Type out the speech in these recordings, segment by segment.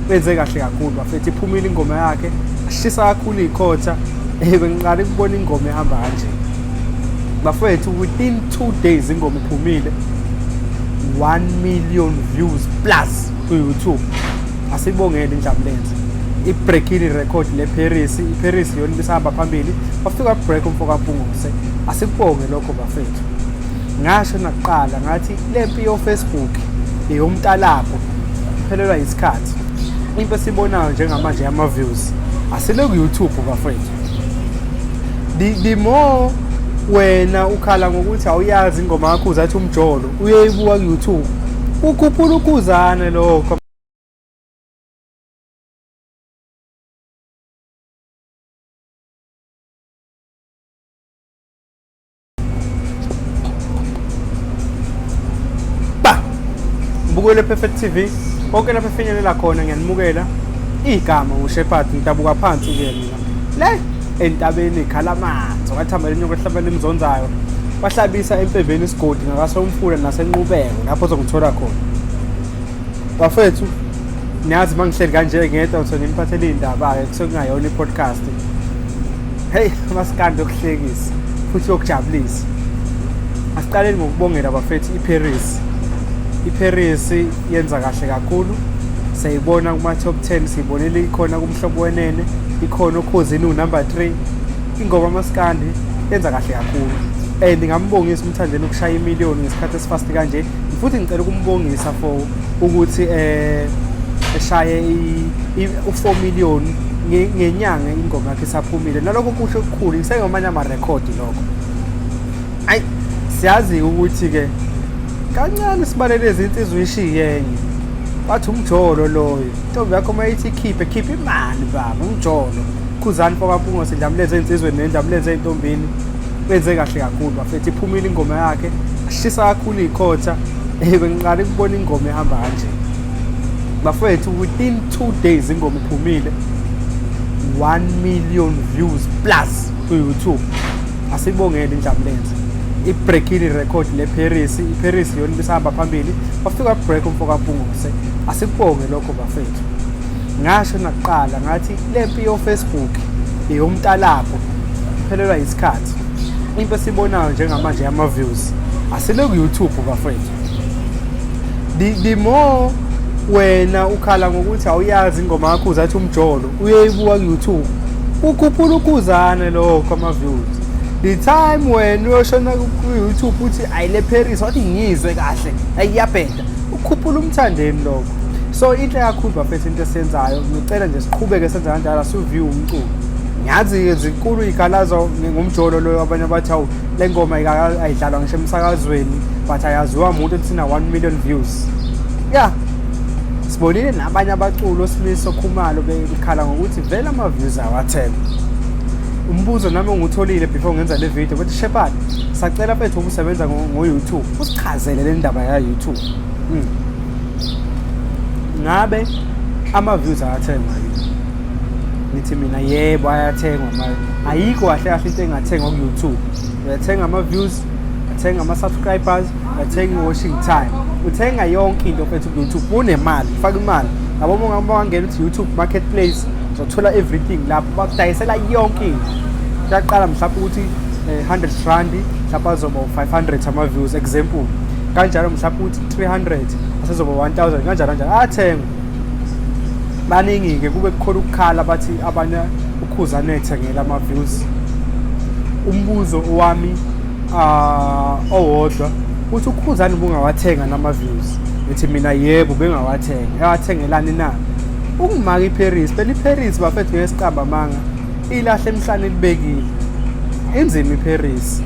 wenze kahle kakhulu bafethu. Iphumile ingoma yakhe, ashisa kakhulu ikhotha. Bengiqala ukubona ingoma ehamba kanje bafethu. Within 2 days ingoma iphumile 1 million views plus ku YouTube. Asibongele inhlamlenze. I-breakini record le-Paris. I-Paris yona bisahamba phambili. Bafika break umfoka Mpungose. Asibonge lokho bafethu. Ngasho nakuqala ngathi lempi yo-Facebook eyomntalapho iphelelwa isikhathi. Into esibonayo njengamanje ama-views asile ku-YouTube bafethu. The more wena ukhala ngokuthi awuyazi ingoma yakho uzathi umjolo uyeyibuka ku-YouTube ukhuphula ukhuzane lokho. Ubukele Perfect TV konke lapha efinyelela khona ngiyanimukela igama uShepherd ngitabuka phansi ke mina le entabeni ikhalamantsi wathamba lenyoko ehlabeni emzonzayo bahlabisa empembeni isigodi ngakasomfula nasenqubeko lapho uzongithola khona bafethu. Niyazi mangihleli kanje ngedwa uthi ngiphathele indaba ke kusengayona i-podcast. Hey masikande okuhlekisa futhi okujabulisa. Asiqaleni ngokubongela bafethu iParis yenza kahle kakhulu. Sayibona kuma top 10 sibonile ikhona kumhlobo wenene, ikhona ukhuzini number 3. Ingoma masikandi yenza kahle kakhulu. And ngambongisa umthandeni ukushaya imiliyoni ngesikhathi esifast kanje. Futhi ngicela ukumbongisa for ukuthi eshaye u4 million ngenyanga ingoma yakhe isaphumile. Nalokho kusho okukhulu ngisengomanye ama record lokho. Ay siyazi ukuthi ke kancane sibalele izinsizwa ishiyenye. Bathi umjolo loyo. Intombi yakho mayithi khiphe imali baba umjolo. Khuzani Mpungose ndamlenze insizwe nendamlenze entombini. Wenze kahle kakhulu bafethu. Iphumile ingoma yakhe, ashisa kakhulu ikhotha. Bengiqala ukubona ingoma ehamba kanje bafethu. Within 2 days ingoma iphumile 1 million views plus ku YouTube. Asibongele inhlamlenze. I-breakini record le-Paris. I-Paris yona bisahamba phambili. Bafika break umfoka Mpungose. Asibonge lokho bafethu. Ngasho nakuqala ngathi lempi yo-Facebook eyomntalapho iphelelwa isikhathi. Into esibonayo njengamanje ama-views asile ku-YouTube bafethu. The more wena ukhala ngokuthi awuyazi ingoma yakho uzathi umjolo uyeyibuka ku-YouTube ukhuphula ukhuzane lokho ama-views. The time when uyoshona ku-YouTube uthi ayile Paris wathi ngizwe kahle ayiyabheda ukhuphula umthandeni lokho. So inhle kakhulu bafethu into esenzayo. Ngicela nje siqhubeke senza kanjalo siview umculo. Ngiyazi izinkulu ikhalazo ngomjolo loyo abanye bathi awu le ngoma ayidlalwa ngisho emsakazweni but ayaziwa umuntu ethina 1 million views. Yeah. Sibonile nabanye abaculo Simiso Khumalo bekhala ngokuthi vele ama views awathenga. Umbuzo nami ngutholile before ngenza le video ukuthi Shepherd sacela mfethu ukusebenza ngo-YouTube usichazele le ndaba ya YouTube. Ngabe ama views ayathengwa yini? Nithi mina yebo ayathengwa manje. Ayikho kahle into engathengwa ku-YouTube. Uyathenga ama views, uthenga ama subscribers, uthenga watching time. Uthenga yonke into mfethu ku-YouTube. Unemali, faka imali. Labo mongangena uthi YouTube marketplace uzothola everything lapho bakudayisela yonke into. Yaqala mhlawumbe ukuthi 100 rand mhlawumbe azoba 500 ama views example. Kanjalo mhlawumbe ukuthi 300 asezoba 1000 kanjalo athengwa. Baningi ke kube kukhona ukukhala bathi abanye ukhuzane ethengela ama views. Umbuzo wami owodwa uthi ukhuzane ubungawathenga nama views. Ethi mina yebo bengawathenga. Yawathengelani na? Ukungimaka iParis, phela iParis bafethu ngesiqamba manga ilahle emhlanje libekile. Enzima iParis.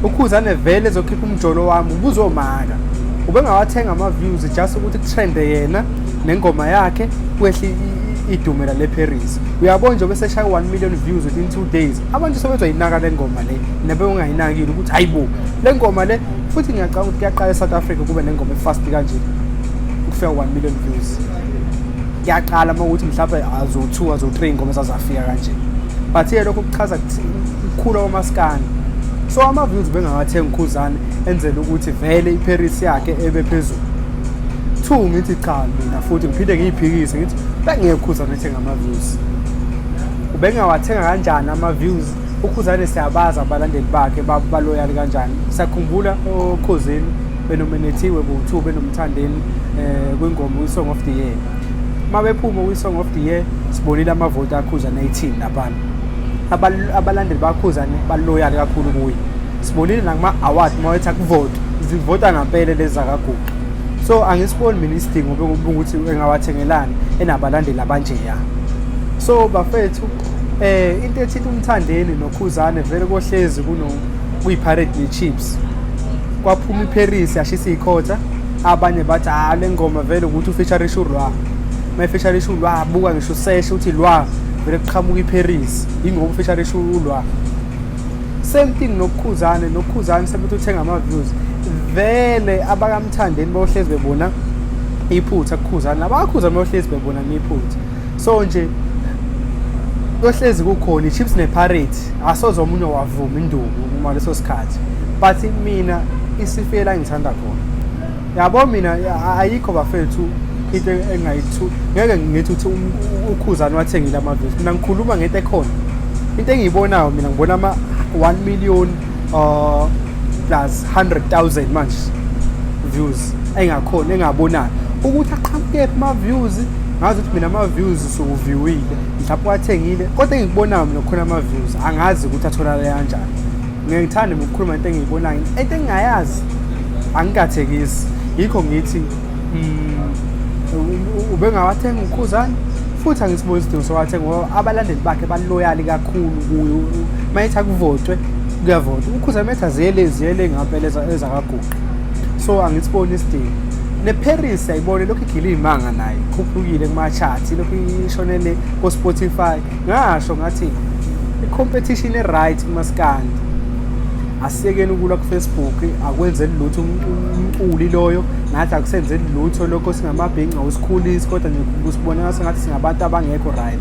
Ukhuzane vele ezokhipha umjolo wami ubuzomaka. Ubengawathenga ama views just ukuthi kutrende yena nengoma yakhe kwehle idumela leParis. Uyabona nje bese shaya 1 million views within 2 days. Abantu sebezayinaka le ngoma le. Nebe ungayinakile ukuthi hayibo. Le ngoma le futhi ngiyacanga ukuthi kuyaqala eSouth Africa kube nengoma efast kanje. Ukufika 1 million views. Kuyaqala ukuthi mhlawumbe azo2 azo3 ingoma ezazafika kanje. But lokho kuchaza ukukhula kwamaskani. So ama views bengawathenga ukhuzane enzela ukuthi vele iParis yakhe ebe phezulu. 2 ngithi cha mina futhi ngiphinde ngiyiphikise ngithi bengeke uKhuzani ethenga ama-views. Ubengawathenga kanjani ama-views? uKhuzani siyabaza abalandeli bakhe baloyali kanjani. Sakhumbula uKhuzini benominathiwe ku-2 benomthandeni kwingoma i-Song of the Year. Uma bephuma kwi-Song of the Year sibonile amavoti aKhuzani 18 laphana. Abalandeli baKhuzani baloyali kakhulu kuye. Sibonile nakuma-award uma wetha kuvote zivota ngampela lezi zakaGuqa. So angisiboni mina isidingo ukuthi engawathengelani enabalandeli abanjeya. So bafethu into ethi umthandeni noKhuzani vele kohlezi kuyi-Pirate ne-Chips. Kwaphuma iParis yashisa ikhotha, abanye bathi le ngoma vele ukuthi ufeaturisha uLwa. Mayifeaturisha uLwa buka ngisho useshe uthi Lwa vele kuqhamuka iParis ingoma ufeaturisha uLwa. Same thing noKhuzani sebethi uthenga ama-views. Vele abakamthandeni bohlezi bebona iphutha kuKhuzani nabaKhuzani bohlezi bebona n'iphutha. So nje kohlezi kukhona iChips nePirate asoze omunye wavuma induku uma leso sikhathi. But mina isifela ngithanda khona. Yabo mina ayikho bafethu into engayithu ngeke ngithi uthi uKhuzani wathengile ama-views. Mina ngikhuluma ngento ekhona. Into engiyibonayo mina ngibona ama-1 million plus 100,000 manje views engakhona engabonayo ukuthi aqhamuke ama-views. Ngazi ukuthi mina ama-views sokuviewile mhlawumbe wathengile kodwa engikubonayo mina khona ama-views angazi ukuthi atholakala kanjani. Ngiyithanda ukukhuluma into engiyibonayo into engingayazi angikathekisi. Yikho ngithi ubengawathenga uKhuzani futhi angisiboni isidingo sokuthenga ngoba abalandeli bakhe baloyali kakhulu kuyo. Mayithi akuvotwe kuyavotwa. uKhuzani metha ziyele ngampela ezakaGuqa. So angisiboni isidingo. NeParis ayibone lokhu igila imanga naye khuphukile kuma-chart lokhu ishonele ku-Spotify. Ngasho ngathi i-competition e-right kumaskandi. Asiyekeni ukulwa ku-Facebook akwenzeli lutho umculi loyo nathi akusenzeli lutho lokho singamabhinqa usikhulisi kodwa nje kusiboneka sengathi singabantu abangekho right.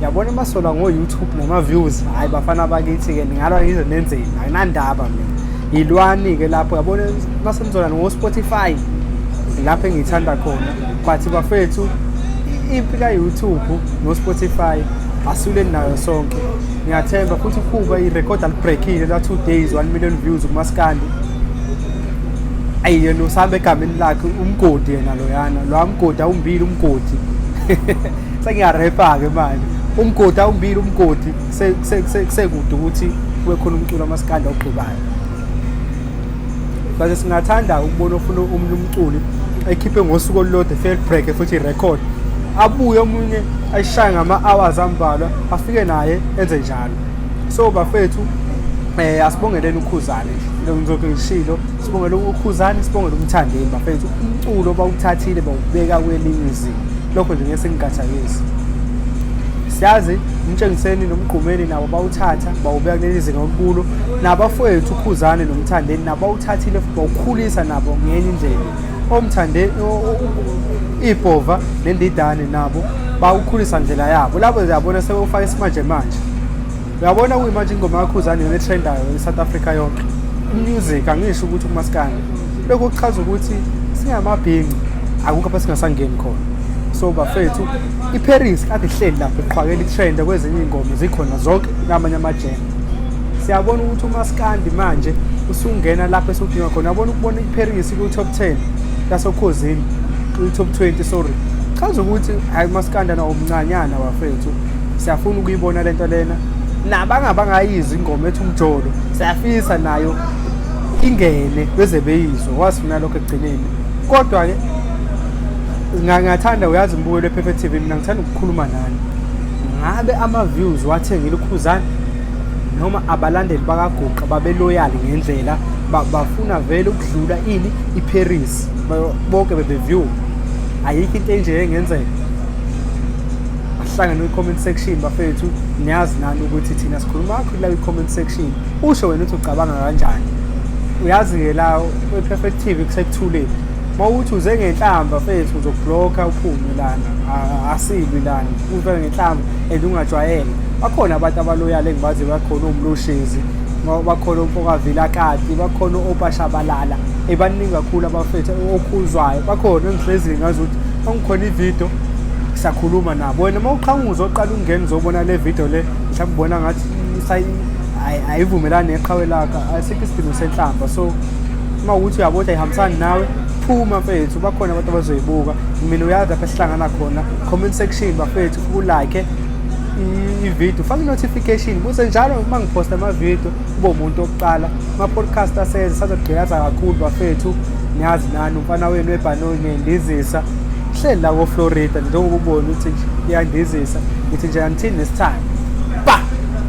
Yabona masola ngo-YouTube nama-views hayi bafana bakithi-ke ningalwa yize nenzeni akunandaba mina. Yilwani-ke lapho yabona masenizona ngo-Spotify lapho engiyithanda khona. But bafethu impi ka-YouTube no-Spotify asuleni nayo sonke. Ngiyathemba futhi ukuba irecord alibreakile la 2 days 1 million views kumaskandi. Yena usahamba egameni lakhe umgodi yena loyana. Lo mgodi awumbili umgodi. Sengiyarepa-ke manje. Umgodi awumbili umgodi sekude ukuthi kube khona umculo amaskandi ogqibayo. Bese singathanda ukubona ofuna omunye umculi ekhiphe ngosuku olulodwa fail break futhi irecord. Abuye omunye ayishaya ngama-hours ambalwa afike naye enze njalo. So bafethu asibongeleni uKhuzani ngizokho ngishilo sibongele uKhuzani sibongele umthandeni bafethu umculo bawuthathile bawubeka kwelinye izinga. Lokho nje ngeke sengigathakisi. Siyazi umtshengiseni nomgqumeni nabo bawuthatha bawubeka kuleli zinga okulo nabafowethu uKhuzani nomthandeni nabo bawuthathile futhi bawukhulisa nabo ngenye indlela. Omthandeni ibhova nendidane nabo bawukhulisa ndlela yabo lapho ziyabona sebewufaka isimanje manje. Uyabona kuyimanje ingoma yaKhuzani yona etrendayo eSouth Africa yonke. Music angisho ukuthi kumaskandi lokho kuchaza ukuthi singamabhinqi akukho apha singasangeni khona. So bafethu iParis kade ihleli lapho iqhwakela itrend kwezinye ingoma zikhona zonke namanye amajene. Siyabona ukuthi umaskandi manje usungena lapho esudinga khona. Yabona ukubona iParis ku-top 10 yasoKhuzini ku-top 20 sorry. Chaza ukuthi hayi umaskandi nawo omncanyana bafethu. Siyafuna ukuyibona lento lena. Nabangabangayizwa ingoma ethu Umjolo siyafisa nayo ingene beze beyizwa wasifuna lokho ekugcineni. Kodwa ke ngathanda uyazi mbukelo ePerfect TV mina ngithanda ukukhuluma nani. Ngabe ama-views wathengile uKhuzani noma abalandeli bakaGuqa babeloyali ngendlela bafuna vele ukudlula ini iParis bonke bebeview. Ayikho into enje engenzeka. Ahlangane kwi-comment section bafethu niyazi nani ukuthi thina sikhuluma kakhulu la kwi-comment section. Usho wena ukuthi ucabanga kanjani. Uyazi-ke la kwi-Perfect TV kusekuthuleni. Mawuthi uze ngenhlamba bafethu uzobloka uphume lana asibi lana uvele ngenhlamba ungajwayele. Bakhona abantu abaloyale engibazi bakhona uMlushezi bakhona uMfokavila Kati bakhona oPashabalala ebaningi kakhulu abafethu okhuzwayo bakhona engihlezi ngazi ukuthi angikhona ivideo siyakhuluma nabo. Wena uma uqhamuka uzoqala ungena uzobona le video le mhlawumbe ubona ngathi ayivumelani neqhawe lakho, asikho isidingo senhlamba. So uma ukuthi uyabona ayihambisani nawe, phuma mfethu, bakhona abantu abazoyibuka. Mina uyazi lapha sihlangana khona comment section bafethu, ulike i-video, ufake i-notification, buse njalo uma ngiposta ama-video ube umuntu wokuqala. Ama-podcast asenza sazogqilaza kakhulu bafethu, niyazi nani umfana wenu webhanoni ngiyandizisa hleli la ko-Florida njengoba ubona ukuthi iyandizisa. Ngithi nje until next time.